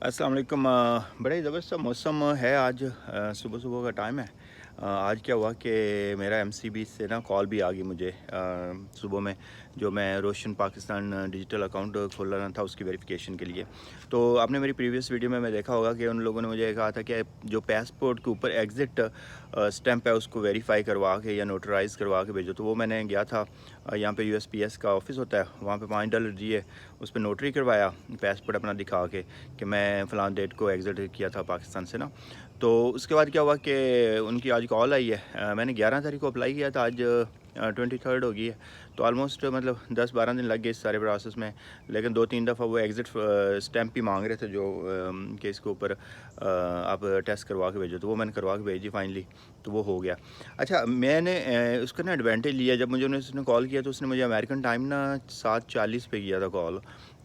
अस्सलाम वालेकुम। बड़ा ही ज़बरदस्त मौसम है आज। सुबह सुबह का टाइम है। आज क्या हुआ कि मेरा एमसीबी से ना कॉल भी आ गई मुझे सुबह में, जो मैं रोशन पाकिस्तान डिजिटल अकाउंट खोलना था उसकी वेरिफिकेशन के लिए। तो आपने मेरी प्रीवियस वीडियो में मैं देखा होगा कि उन लोगों ने मुझे कहा था कि जो पासपोर्ट के ऊपर एग्ज़िट स्टैंप है उसको वेरीफाई करवा के या नोटराइज़ करवा के भेजो। तो वो मैंने गया था, यहाँ पे यूएसपीएस का ऑफिस होता है, वहाँ पे $5 दिए, उस पर नोटरी करवाया पासपोर्ट अपना दिखा के कि मैं फ़लाँ डेट को एग्ज़िट किया था पाकिस्तान से ना। तो उसके बाद क्या हुआ कि उनकी आज कॉल आई है। मैंने 11 तारीख को अप्लाई किया था, आज 23 हो गई है। तो ऑलमोस्ट मतलब 10-12 दिन लग गए इस सारे प्रोसेस में। लेकिन 2-3 दफ़ा वो एग्ज़िट स्टैंप भी मांग रहे थे, जो कि इसके ऊपर आप टेस्ट करवा के भेजो। तो वो मैंने करवा के भेजी फाइनली, तो वो हो गया। अच्छा, मैंने उसका ना एडवांटेज लिया। जब मुझे उसने कॉल किया तो उसने मुझे अमेरिकन टाइम ना 7:40 पे किया था कॉल।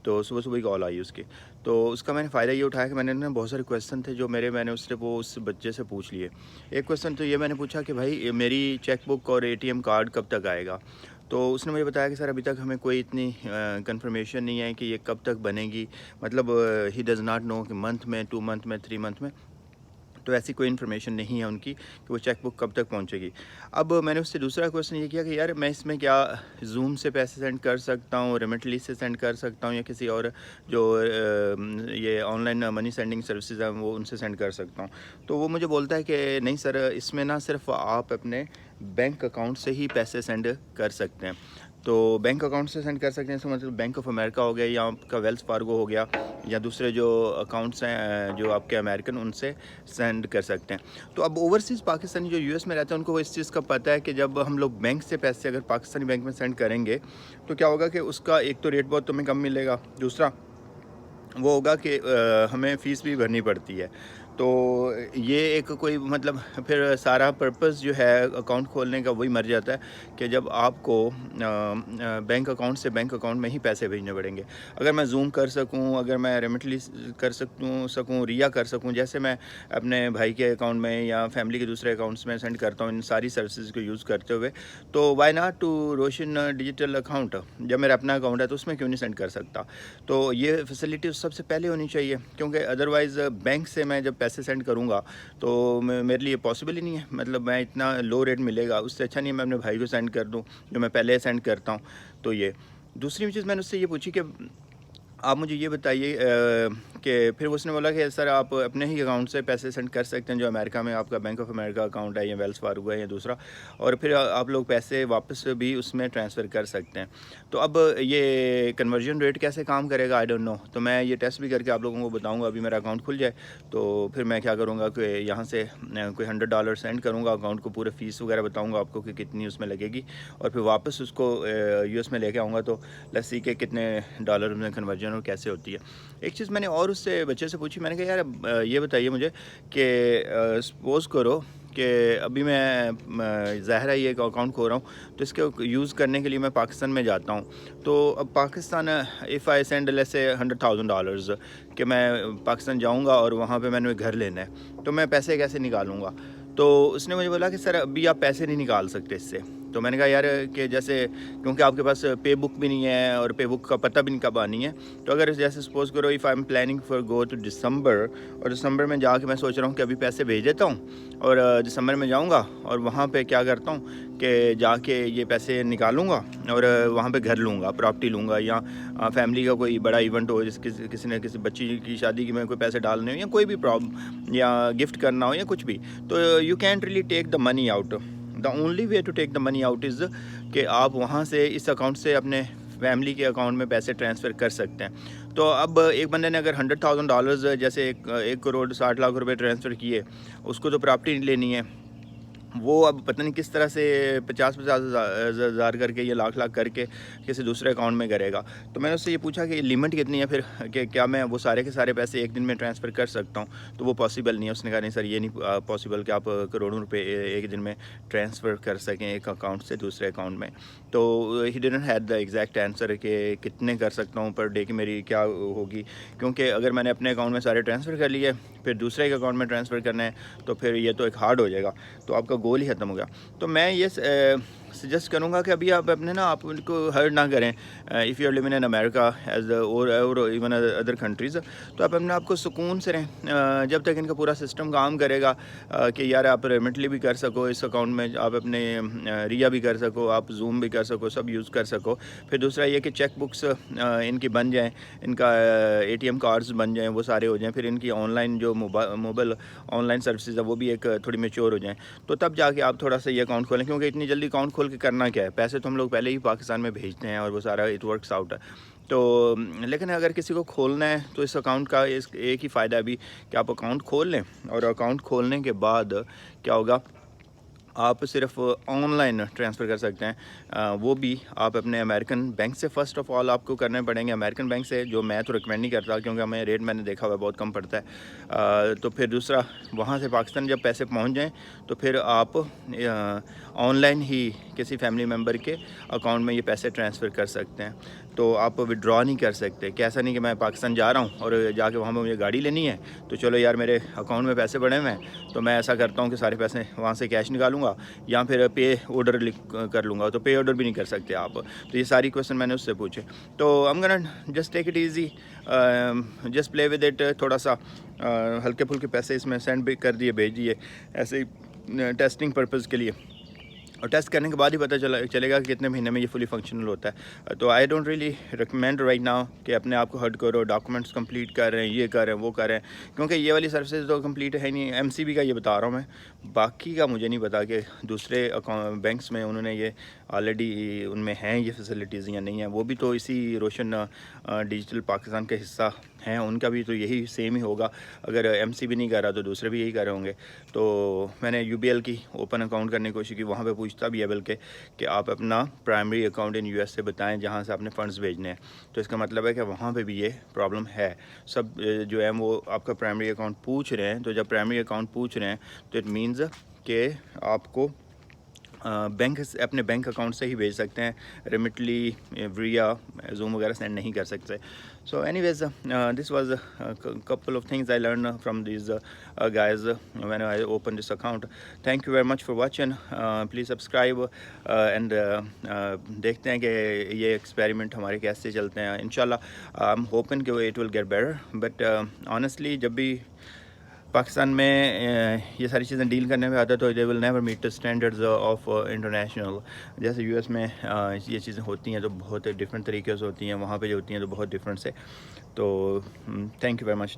तो सुबह सुबह ही कॉल आई उसकी। तो उसका मैंने फ़ायदा ये उठाया कि मैंने ना बहुत सारे क्वेश्चन थे जो मैंने उससे उस बच्चे से पूछ लिए। एक क्वेश्चन तो ये मैंने पूछा कि भाई मेरी चेकबुक और एटीएम कार्ड कब तक आएगा। तो उसने मुझे बताया कि सर अभी तक हमें कोई इतनी कंफर्मेशन नहीं है कि ये कब तक बनेगी। मतलब ही डज़ नॉट नो कि मंथ में, 2 मंथ में, 3 मंथ में। तो ऐसी कोई इन्फॉर्मेशन नहीं है उनकी कि वो चेक बुक कब तक पहुंचेगी। अब मैंने उससे दूसरा क्वेश्चन ये किया कि यार मैं इसमें क्या ज़ूम से पैसे सेंड कर सकता हूँ, रेमिटली से सेंड कर सकता हूँ, या किसी और जो ये ऑनलाइन मनी सेंडिंग सर्विसेज हैं वो उनसे सेंड कर सकता हूँ। तो वो मुझे बोलता है कि नहीं सर, इसमें ना सिर्फ आप अपने बैंक अकाउंट से ही पैसे सेंड कर सकते हैं। तो बैंक अकाउंट से सेंड कर सकते हैं, इसका मतलब बैंक ऑफ अमेरिका हो गया, या आपका वेल्स फार्गो हो गया, या दूसरे जो अकाउंट्स हैं जो आपके अमेरिकन, उनसे सेंड कर सकते हैं। तो अब ओवरसीज़ पाकिस्तानी जो यूएस में रहते हैं उनको इस चीज़ का पता है कि जब हम लोग बैंक से पैसे अगर पाकिस्तानी बैंक में सेंड करेंगे तो क्या होगा कि उसका एक तो रेट बहुत तुम्हें कम मिलेगा, दूसरा वो होगा कि हमें फ़ीस भी भरनी पड़ती है। तो ये एक कोई मतलब फिर सारा पर्पस जो है अकाउंट खोलने का वही मर जाता है कि जब आपको बैंक अकाउंट से बैंक अकाउंट में ही पैसे भेजने पड़ेंगे। अगर मैं ज़ूम कर सकूं, अगर मैं रेमिटली कर सकूं, रिया कर सकूं, जैसे मैं अपने भाई के अकाउंट में या फैमिली के दूसरे अकाउंट्स में सेंड करता हूं इन सारी सर्विसेज को यूज़ करते हुए, तो why not to Roshan digital account. जब मेरा अपना अकाउंट है तो उसमें क्यों नहीं सेंड कर सकता। तो ये फैसिलिटी सबसे पहले होनी चाहिए, क्योंकि अदरवाइज़ बैंक से मैं जब पैसे सेंड करूँगा तो मेरे लिए पॉसिबल ही नहीं है। मतलब मैं इतना लो रेट मिलेगा, उससे अच्छा नहीं है मैं अपने भाई को सेंड कर दूँ जो मैं पहले सेंड करता हूँ। तो ये दूसरी चीज़ मैंने उससे ये पूछी कि आप मुझे ये बताइए कि फिर उसने बोला कि सर आप अपने ही अकाउंट से पैसे सेंड कर सकते हैं जो अमेरिका में आपका बैंक ऑफ अमेरिका अकाउंट है, या वेल्स फार्गो है, या दूसरा, और फिर आप लोग पैसे वापस भी उसमें ट्रांसफ़र कर सकते हैं। तो अब ये कन्वर्जन रेट कैसे काम करेगा आई डोंट नो। तो मैं ये टेस्ट भी करके आप लोगों को बताऊंगा। अभी मेरा अकाउंट खुल जाए तो फिर मैं क्या करूँगा कि यहाँ से कोई $100 सेंड करूँगा अकाउंट को, पूरे फ़ीस वगैरह बताऊँगा आपको कि कितनी उसमें लगेगी, और फिर वापस उसको यूएस में लेके आऊँगा। तो लेट्स सी के कितने डॉलर में कन्वर्जन और कैसे होती है। एक चीज़ मैंने और उससे बच्चे से पूछी, मैंने कहा यार ये बताइए मुझे कि सपोज़ करो कि अभी मैं ज़ाहिर है ये एक अकाउंट खो रहा हूँ, तो इसके यूज़ करने के लिए मैं पाकिस्तान में जाता हूँ। तो अब Pakistan, if I send let's say $100,000 कि मैं पाकिस्तान जाऊँगा और वहाँ पे मैंने घर लेना है, तो मैं पैसे कैसे निकालूँगा। तो उसने मुझे बोला कि सर अभी आप पैसे नहीं निकाल सकते इससे। तो मैंने कहा यार कि जैसे क्योंकि आपके पास पे बुक भी नहीं है और पे बुक का पता भी नहीं कब आनी है। तो अगर जैसे सपोज़ करो if I am planning for go to December, और दिसंबर में जाके मैं सोच रहा हूँ कि अभी पैसे भेज देता हूँ और दिसंबर में जाऊँगा और वहाँ पे क्या करता हूँ कि जाके ये पैसे निकालूँगा और वहाँ पे घर लूँगा, प्रॉपर्टी लूँगा, या फैमिली का कोई बड़ा इवेंट हो, जैसे किसी ने किसी बच्ची की शादी की में कोई पैसे डालने हो, या कोई भी प्रॉब्लम, या गिफ्ट करना हो, या कुछ भी। तो you can't really take the money out. The only way to take the money out is कि आप वहाँ से इस अकाउंट से अपने फैमिली के अकाउंट में पैसे ट्रांसफ़र कर सकते हैं। तो अब एक बंदे ने अगर $100,000 जैसे 1 करोड़ 60 लाख रुपए ट्रांसफ़र किए, उसको तो प्रॉपर्टी लेनी है, वो अब पता नहीं किस तरह से 50-50 हज़ार करके, ये लाख करके किसी दूसरे अकाउंट में करेगा। तो मैंने उससे ये पूछा कि लिमिट कितनी है फिर, कि क्या मैं वो सारे के सारे पैसे एक दिन में ट्रांसफ़र कर सकता हूँ। तो वो पॉसिबल नहीं है। उसने कहा नहीं सर ये नहीं पॉसिबल कि आप करोड़ों रुपए एक दिन में ट्रांसफ़र कर सकें एक अकाउंट से दूसरे अकाउंट में। तो he didn't had the exact answer कि कितने कर सकता हूँ पर डे की मेरी क्या होगी, क्योंकि अगर मैंने अपने अकाउंट में सारे ट्रांसफ़र कर लिए फिर दूसरे के अकाउंट में ट्रांसफ़र करना है तो फिर ये तो एक हार्ड हो जाएगा। तो आपका गोल ही ख़त्म हो गया। तो मैं ये सजेस्ट करूँगा कि अभी आप अपने ना आप उनको हर्ट ना करें। If you are living in America as और इवन अदर कंट्रीज़, तो आप अपने आप को सुकून से रहें जब तक इनका पूरा सिस्टम काम करेगा कि यार आप रेमिटली भी कर सको इस अकाउंट में, आप अपने रिया भी कर सको, आप जूम भी कर सको, सब यूज़ कर सको। फिर दूसरा ये कि चेक बुक्स इनकी बन जाएँ, इनका ATM कार्ड्स बन जाएँ, वो सारे हो जाएँ। फिर इनकी ऑनलाइन जो मोबाइल ऑनलाइन सर्विसेज है वो भी एक थोड़ी मैच्योर हो जाएँ, तो तब जाके आप थोड़ा सा ये अकाउंट खोलें। क्योंकि इतनी जल्दी अकाउंट खोल के करना क्या है, पैसे तो हम लोग पहले ही पाकिस्तान में भेजते हैं और वो सारा इट वर्क्स आउट है। तो लेकिन अगर किसी को खोलना है तो इस अकाउंट का एक ही फ़ायदा भी कि आप अकाउंट खोल लें, और अकाउंट खोलने के बाद क्या होगा, आप सिर्फ ऑनलाइन ट्रांसफ़र कर सकते हैं। वो भी आप अपने अमेरिकन बैंक से फ़र्स्ट ऑफ़ ऑल आपको करने पड़ेंगे, अमेरिकन बैंक से, जो मैं तो रिकमेंड नहीं करता क्योंकि हमें रेट मैंने देखा हुआ है बहुत कम पड़ता है। तो फिर दूसरा, वहाँ से पाकिस्तान जब पैसे पहुँच जाएँ तो फिर आप ऑनलाइन ही किसी फैमिली मेम्बर के अकाउंट में ये पैसे ट्रांसफ़र कर सकते हैं। तो आप विड्रॉ नहीं कर सकते। कैसा नहीं कि मैं पाकिस्तान जा रहा हूँ और जाके वहाँ पे मुझे गाड़ी लेनी है, तो चलो यार मेरे अकाउंट में पैसे पड़े हुए हैं, तो मैं ऐसा करता हूँ कि सारे पैसे वहाँ से कैश निकालूंगा या फिर पे ऑर्डर कर लूँगा। तो पे ऑर्डर भी नहीं कर सकते आप। तो ये सारी क्वेश्चन मैंने उससे पूछे। तो I am gonna just take it easy, just play with it. थोड़ा सा हल्के फुल्के पैसे इसमें सेंड भी कर दिए, भेज दिए ऐसे ही टेस्टिंग पर्पज़ के लिए, और टेस्ट करने के बाद ही पता चलेगा कि कितने महीने में ये फुली फंक्शनल होता है। तो I don't really recommend right now कि अपने आप को हर्ट करो, डॉक्यूमेंट्स कंप्लीट कर रहे हैं, ये कर रहे हैं, वो कर रहे हैं, क्योंकि ये वाली सर्विसेज तो कंप्लीट है नहीं। MCB का ये बता रहा हूँ मैं, बाकी का मुझे नहीं पता कि दूसरे बैंक्स में उन्होंने ये ऑलरेडी उनमें हैं ये फैसिलिटीज़ या नहीं है। वो भी तो इसी रोशन डिजिटल पाकिस्तान का हिस्सा हैं, उनका भी तो यही सेम ही होगा। अगर MCB नहीं कर रहा तो दूसरे भी यही कर रहे होंगे। तो मैंने UBL की ओपन अकाउंट करने की कोशिश की, वहाँ पे पूछता भी है बल्कि कि आप अपना प्राइमरी अकाउंट इन US से बताएं जहाँ से आपने फ़ंड्स भेजने हैं। तो इसका मतलब है कि वहाँ पे भी ये प्रॉब्लम है। सब जो है वो आपका प्राइमरी अकाउंट पूछ रहे हैं। तो जब प्राइमरी अकाउंट पूछ रहे हैं तो इट मीन्स कि आपको बैंक से, अपने बैंक अकाउंट से ही भेज सकते हैं, रेमिटली विया जूम वगैरह सेंड नहीं कर सकते। So anyways, this was couple of things I learned from these guys when I opened this account. Thank you very much for watching. Please subscribe and देखते हैं कि ये एक्सपेरिमेंट हमारे कैसे चलते हैं। इंशाल्लाह आई एम होपिंग कि it will get better, but honestly जब भी पाकिस्तान में ये सारी चीज़ें डील करने में आता है तो they will never meet the standards of international. जैसे US में ये चीज़ें होती हैं तो बहुत डिफरेंट तरीके से होती हैं, वहाँ पे जो होती हैं तो बहुत डिफरेंट से। तो थैंक यू वेरी मच।